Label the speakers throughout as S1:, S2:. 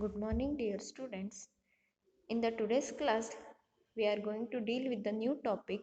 S1: Good morning, dear students. In the today's class, we are going to deal with the new topic,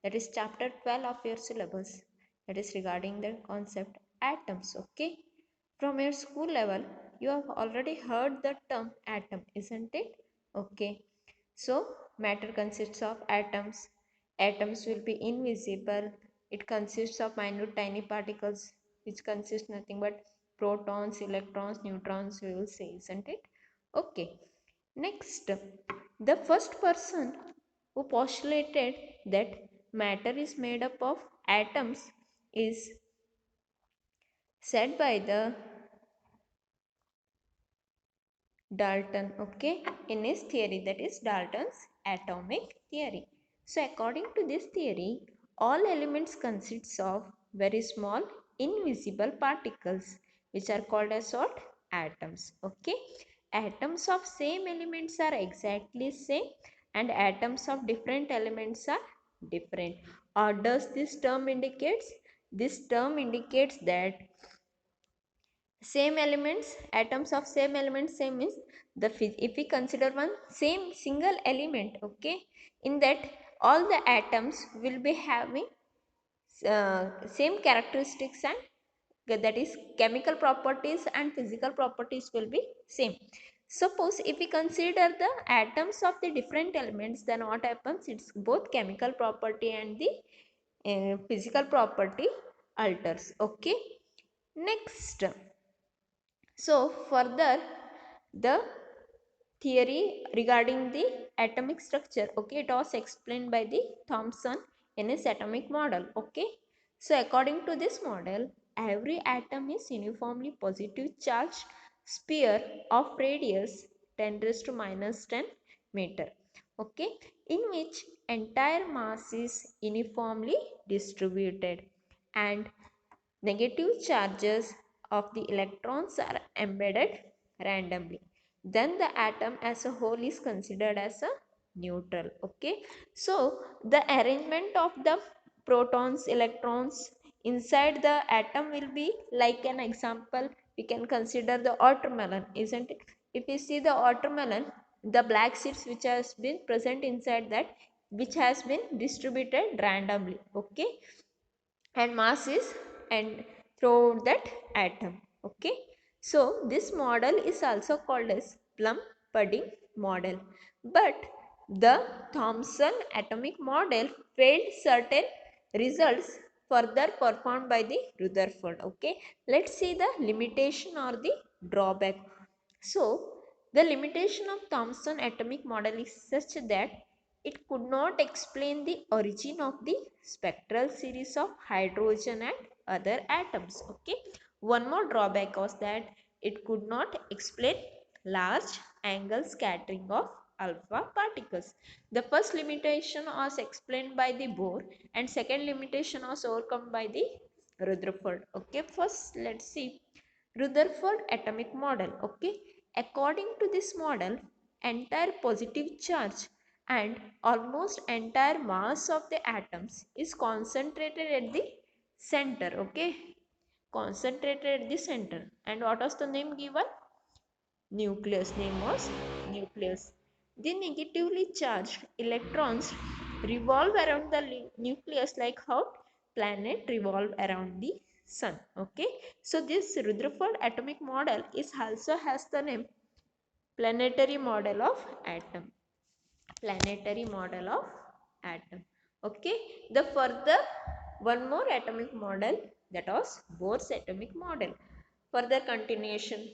S1: that is chapter 12 of your syllabus, that is regarding the concept atoms. Okay, from your school level, you have already heard the term atom, isn't it? Okay, so matter consists of atoms. Atoms will be invisible. It consists of minute tiny particles which consist nothing but protons, electrons, neutrons, we will say, isn't it? Okay. Next, the first person who postulated that matter is made up of atoms is said by the Dalton, okay, in his theory, that is Dalton's atomic theory. So according to this theory, all elements consists of very small invisible particles which are called as what? Atoms, okay. Atoms of same elements are exactly same and atoms of different elements are different. Or does this term indicates? This term indicates that same elements, atoms of same elements, same means the if we consider one same single element, okay, in that all the atoms will be having same characteristics, and that is chemical properties and physical properties will be same. Suppose if we consider the atoms of the different elements, then what happens? It's both chemical property and the physical property alters, okay. Next, so further, the theory regarding the atomic structure, okay, it was explained by the Thomson in his atomic model, okay. So according to this model, every atom is uniformly positive charged sphere of radius 10 raised to minus 10 meter, okay, in which entire mass is uniformly distributed and negative charges of the electrons are embedded randomly. Then the atom as a whole is considered as a neutral, okay. So the arrangement of the protons, electrons inside the atom will be like an example. We can consider the watermelon, isn't it? If you see the watermelon, the black seeds which has been present inside that, which has been distributed randomly, okay, and mass is and throughout that atom, okay. So this model is also called as plum pudding model, but the Thomson atomic model failed certain results further performed by the Rutherford, okay. Let's see the limitation or the drawback. So the limitation of Thomson atomic model is such that it could not explain the origin of the spectral series of hydrogen and other atoms. Okay. One more drawback was that it could not explain large angle scattering of alpha particles. The first limitation was explained by the Bohr and second limitation was overcome by the Rutherford. Okay. First let's see Rutherford atomic model. Okay. According to this model, entire positive charge and almost entire mass of the atoms is concentrated at the center, okay, concentrated at the center. And what was the name given? Nucleus. Name was nucleus. The negatively charged electrons revolve around the nucleus like how planet revolve around the sun, okay. So this Rutherford atomic model is also has the name planetary model of atom, planetary model of atom, okay. The further one more atomic model, that was Bohr's atomic model, further continuation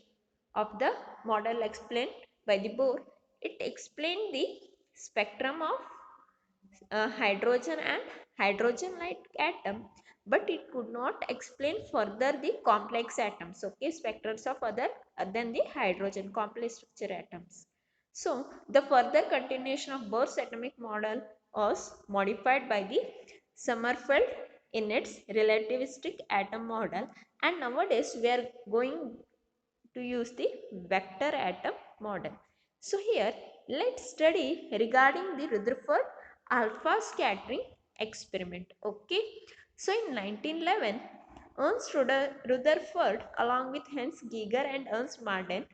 S1: of the model explained by the Bohr. It explained the spectrum of hydrogen and hydrogen like atom, but it could not explain further the complex atoms, okay, spectrums of other than the hydrogen complex structure atoms. So the further continuation of Bohr's atomic model was modified by the Sommerfeld in its relativistic atom model, and nowadays we are going to use the vector atom model. So here let's study regarding the Rutherford alpha scattering experiment, okay. So in 1911, Ernst Rutherford along with Hans Geiger and Ernst Marden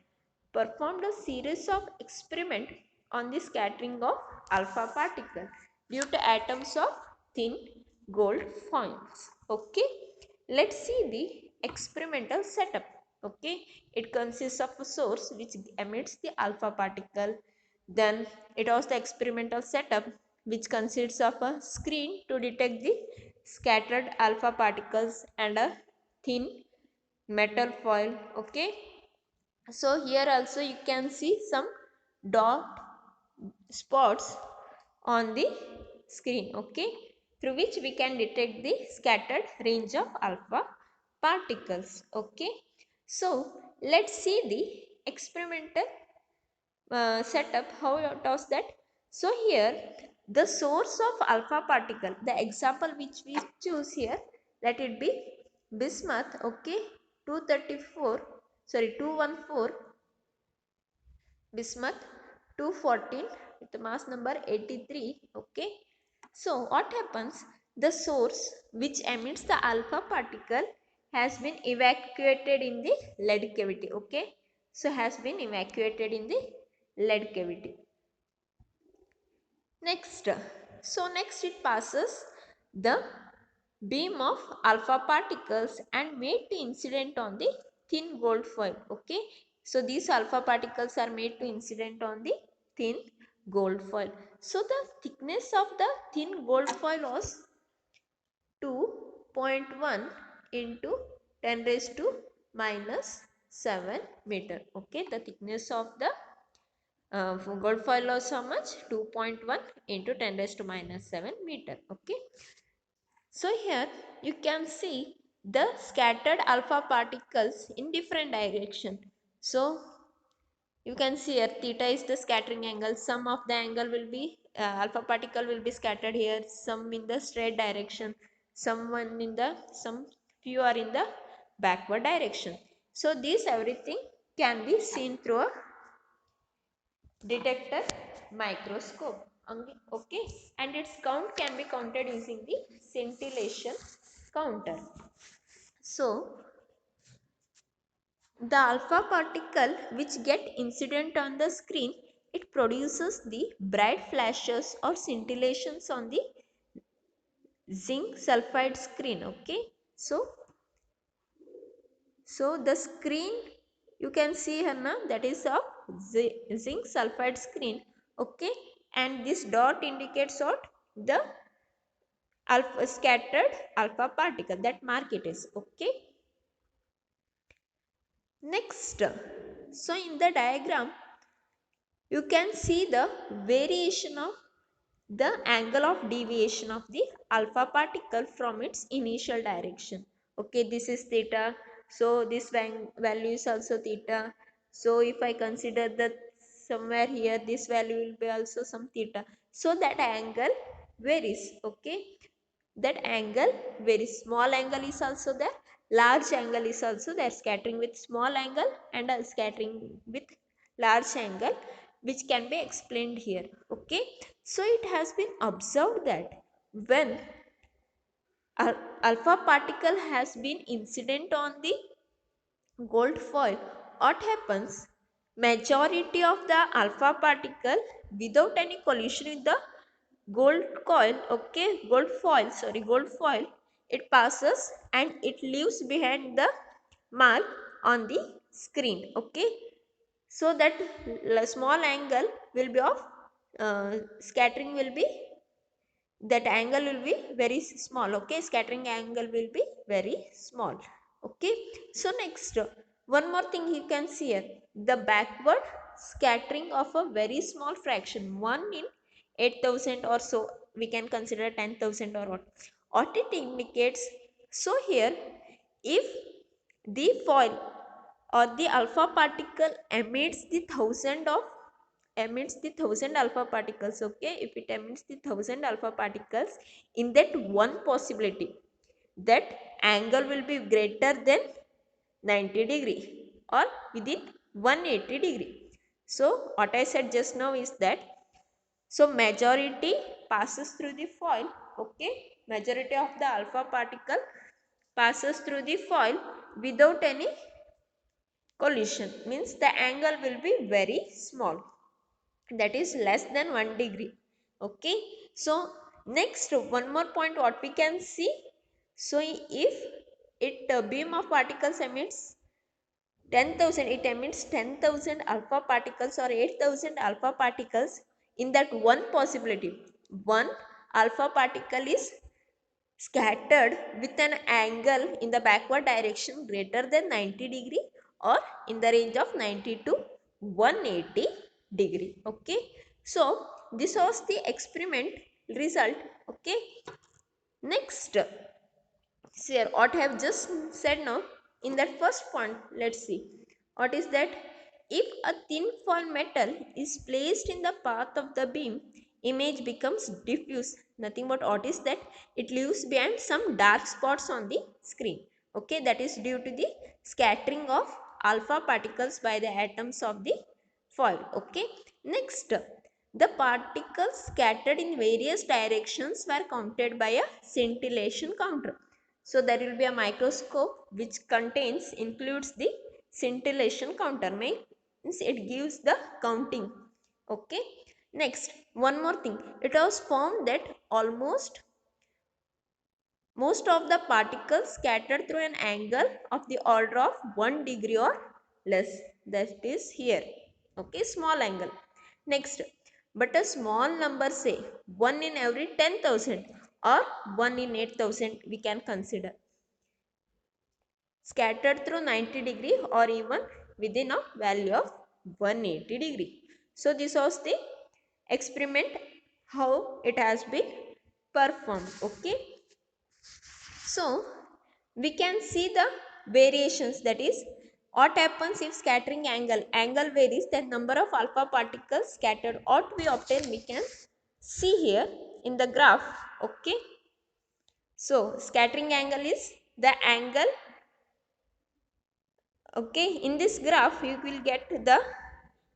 S1: performed a series of experiments on the scattering of alpha particle due to atoms of thin gold foils. Okay, let's see the experimental setup. Okay, it consists of a source which emits the alpha particle. Then it was the experimental setup which consists of a screen to detect the scattered alpha particles and a thin metal foil. Okay, so here also you can see some dot spots on the screen, okay, through which we can detect the scattered range of alpha particles. Okay, so let's see the experimental setup, how it was that. So here the source of alpha particle, the example which we choose here, let it be bismuth. Okay, 234 sorry 214 bismuth 214 with the mass number 83. Okay, so what happens, the source which emits the alpha particle has been evacuated in the lead cavity. Okay, so has been evacuated in the lead cavity. Next, so next it passes the beam of alpha particles and made to incident on the thin gold foil. Okay, so these alpha particles are made to incident on the thin gold foil. So the thickness of the thin gold foil was 2.1 into 10 raised to minus 7 meter. Okay, the thickness of the gold foil was how much? 2.1 into 10 raised to minus 7 meter. Okay, so here you can see the scattered alpha particles in different direction. So you can see here theta is the scattering angle. Some of the angle will be alpha particle will be scattered here, some in the straight direction, some few are in the backward direction. So this everything can be seen through a detector microscope. Okay, and its count can be counted using the scintillation counter. So the alpha particle which get incident on the screen, it produces the bright flashes or scintillations on the zinc sulfide screen. Okay, so the screen you can see here now, that is of zinc sulfide screen. Okay, and this dot indicates what, the alpha scattered alpha particle, that mark it is. Okay, next, so in the diagram you can see the variation of the angle of deviation of the alpha particle from its initial direction. Okay, this is theta, so this value is also theta. So if I consider that somewhere here this value will be also some theta, so that angle varies. Okay, that angle, very small angle is also there, large angle is also there, scattering with small angle and scattering with large angle, which can be explained here. Okay, so it has been observed that when alpha particle has been incident on the gold foil, what happens, majority of the alpha particle without any collision with the gold coil, okay, gold foil, it passes and it leaves behind the mark on the screen. Okay, so that small angle will be of scattering will be, that angle will be very small. Okay, scattering angle will be very small. Okay, so next, one more thing you can see here, the backward scattering of a very small fraction, 1 in 8,000 or so, we can consider 10,000 or what it indicates. So here, if the foil or the alpha particle emits the thousand alpha particles. Okay, if it emits the 1,000 alpha particles, in that one possibility, that angle will be greater than 90 degree or within 180 degree. So what I said just now is that, so majority passes through the foil. Okay, majority of the alpha particle passes through the foil without any collision means the angle will be very small, that is less than 1 degree. Okay, so next one more point what we can see. So if it beam of particles emits 10,000, it emits 10,000 alpha particles or 8,000 alpha particles. In that one possibility, one alpha particle is scattered with an angle in the backward direction greater than 90 degree or in the range of 90 to 180 degree. Okay, so this was the experiment result. Okay, next, see here what I have just said now. In that first point, let's see what is that. If a thin foil metal is placed in the path of the beam, image becomes diffuse. Nothing but what is that, it leaves behind some dark spots on the screen. Okay, that is due to the scattering of alpha particles by the atoms of the foil. Okay, next, the particles scattered in various directions were counted by a scintillation counter. So there will be a microscope which includes the scintillation counter, means it gives the counting. Okay, next one more thing, it was found that almost most of the particles scattered through an angle of the order of 1 degree or less, that is here. Okay, small angle. Next, but a small number, say 1 in every 10,000 or 1 in 8,000, we can consider scattered through 90 degree or even within a value of 180 degree. So this was the experiment, how it has been performed. Okay, so we can see the variations, that is what happens if scattering angle varies, the number of alpha particles scattered ought we obtain, we can see here in the graph. Okay, so scattering angle is the angle. Okay, in this graph you will get the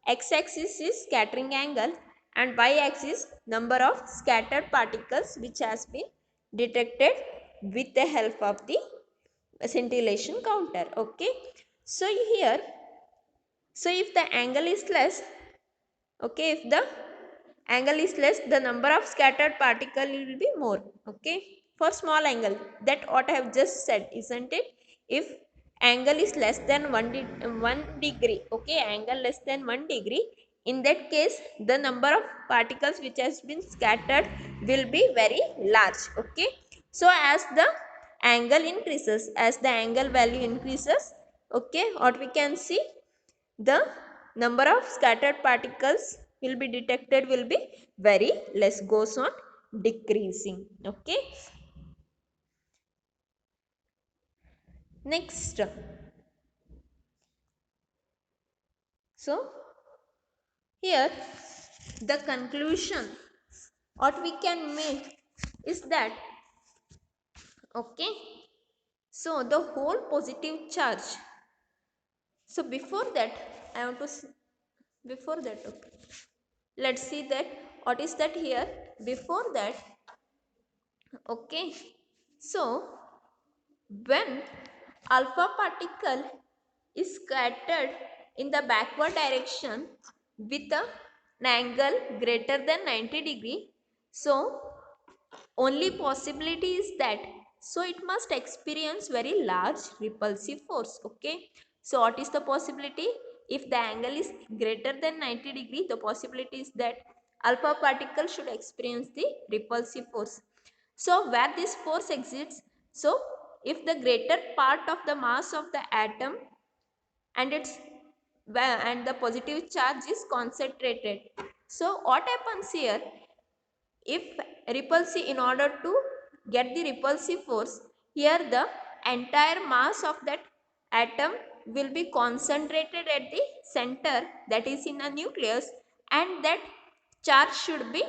S1: x-axis is scattering angle and y-axis number of scattered particles which has been detected with the help of the scintillation counter. Okay, so here, so if the angle is less, okay, if the angle is less, the number of scattered particle will be more. Okay, for small angle, that what I have just said, isn't it? If angle is less than 1 degree, okay, angle less than 1 degree, in that case the number of particles which has been scattered will be very large. Okay, so as the angle increases, as the angle value increases, okay, what we can see, the number of scattered particles will be detected will be very less, goes on decreasing. Okay, next, so here the conclusion what we can make is that, okay, so the whole positive charge, so before that I want to before that, okay, let's see that what is that here. Before that, okay, so when alpha particle is scattered in the backward direction with an angle greater than 90 degree, so only possibility is that, so it must experience very large repulsive force. Okay, so what is the possibility? If the angle is greater than 90 degree, the possibility is that alpha particle should experience the repulsive force. So where this force exists, so if the greater part of the mass of the atom and its and the positive charge is concentrated, so what happens here, if repulsive, in order to get the repulsive force, here the entire mass of that atom will be concentrated at the center, that is in a nucleus, and that charge should be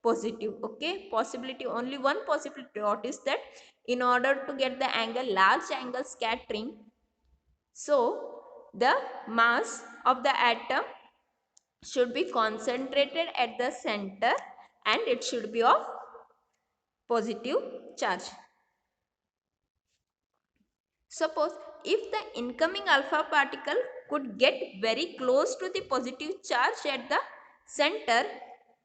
S1: positive. Okay, possibility, only one possibility, what is that, in order to get the angle, large angle scattering, so the mass of the atom should be concentrated at the center and it should be of positive charge. Suppose if the incoming alpha particle could get very close to the positive charge at the center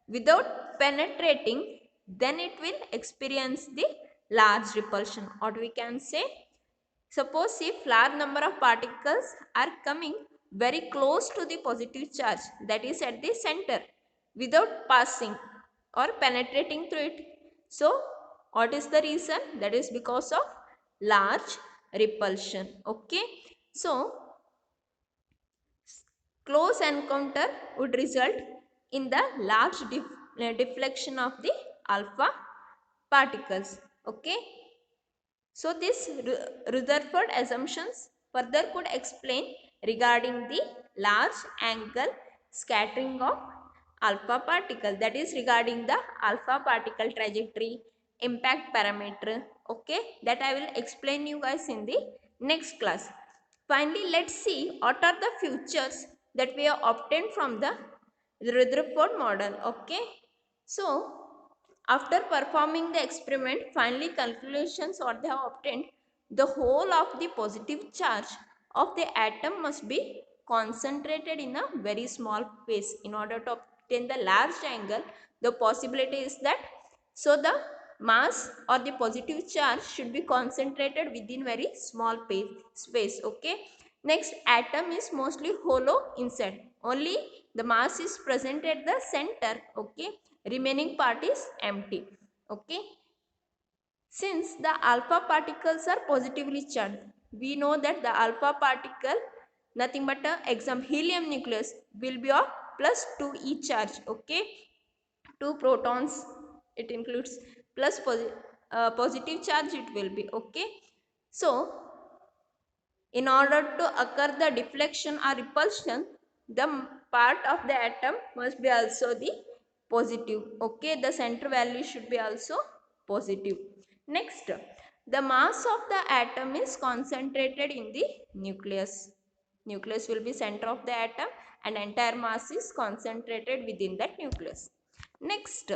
S1: without penetrating, then it will experience the large repulsion. Or we can say, suppose if large number of particles are coming very close to the positive charge that is at the center without passing or penetrating through it. So, what is the reason? That is because of large repulsion. Okay. So, close encounter would result in the large deflection of the alpha particles. Okay. So this Rutherford assumptions further could explain regarding the large angle scattering of alpha particle, that is regarding the alpha particle trajectory, impact parameter. Okay, that I will explain you guys in the next class. Finally, let's see what are the features that we have obtained from the Rutherford model. Okay, so after performing the experiment, finally calculations what they have obtained, the whole of the positive charge of the atom must be concentrated in a very small space in order to obtain the large angle. The possibility is that, so the mass or the positive charge should be concentrated within very small space. Okay. Next, atom is mostly hollow inside. Only the mass is present at the center. Okay. Remaining part is empty. Okay. Since the alpha particles are positively charged, we know that the alpha particle, nothing but a example helium nucleus, will be of plus 2e charge. Okay. 2 protons, it includes plus positive charge it will be. Okay. So, in order to occur the deflection or repulsion, the part of the atom must be also the positive. Okay, the center value should be also positive. Next, the mass of the atom is concentrated in the nucleus. Nucleus will be center of the atom and entire mass is concentrated within that nucleus. Next,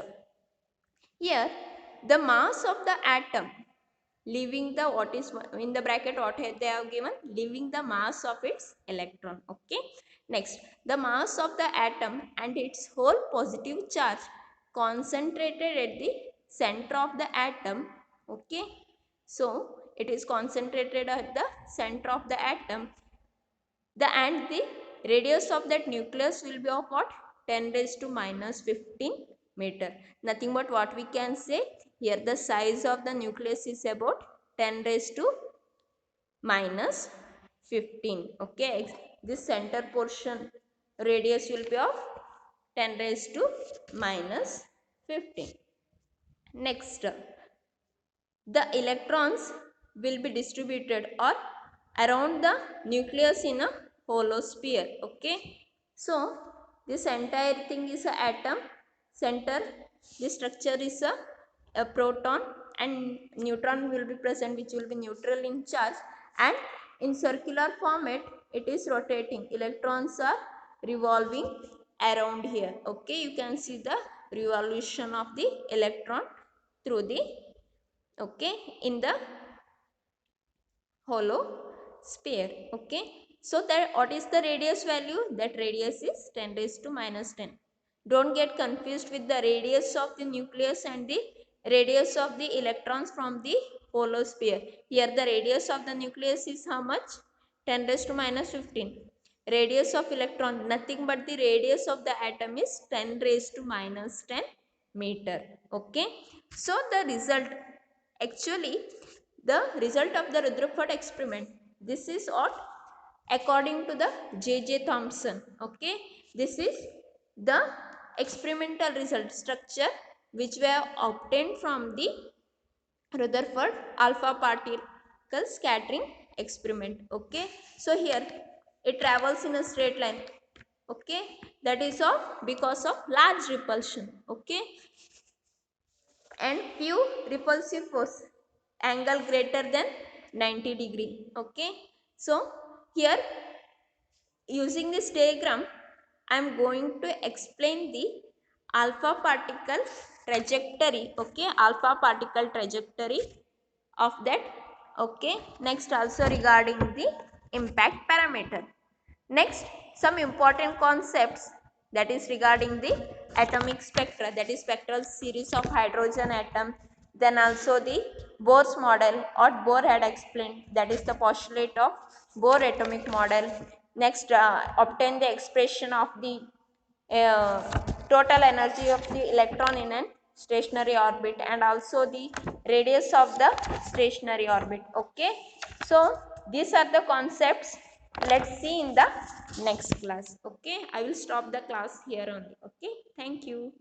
S1: here the mass of the atom leaving the what is in the bracket what they have given, leaving the mass of its electron. Okay. Next, the mass of the atom and its whole positive charge concentrated at the center of the atom. Okay. So it is concentrated at the center of the atom. The radius of that nucleus will be of what? 10 raised to minus 15 meter. Nothing but what we can say here, the size of the nucleus is about 10 raised to minus 15. Okay, this center portion radius will be of 10 raised to minus 15. Next, the electrons will be distributed or around the nucleus in a hollow sphere. Okay. So, this entire thing is a atom center. The structure is a proton and neutron will be present, which will be neutral in charge, and in circular format it is rotating. Electrons are revolving around here. Okay. You can see the revolution of the electron through the, okay, in the hollow sphere. Okay. So that what is the radius value? That radius is 10 raised to minus 10. Don't get confused with the radius of the nucleus and the radius of the electrons from the hollow sphere. Here the radius of the nucleus is how much? 10 raised to minus 15. Radius of electron, nothing but the radius of the atom is 10 raised to minus 10 meter. Okay. So the result, actually the result of the Rutherford experiment, this is what according to the J.J. Thomson. Okay. This is the experimental result structure which we have obtained from the Rutherford alpha particle scattering experiment. Okay. So here it travels in a straight line. Okay. That is of because of large repulsion. Okay. And few repulsive force angle greater than 90 degree. Okay. So here using this diagram I am going to explain the alpha particle trajectory. Okay. Alpha particle trajectory of that. Okay. Next also regarding the impact parameter. Next, some important concepts, that is regarding the atomic spectra, that is spectral series of hydrogen atom. Then also the Bohr's model, or Bohr had explained, that is the postulate of Bohr atomic model. Next, obtain the expression of the uh, total energy of the electron in an stationary orbit, and also the radius of the stationary orbit. Okay, so these are the concepts. Let's see in the next class. Okay, I will stop the class here only. Okay, thank you.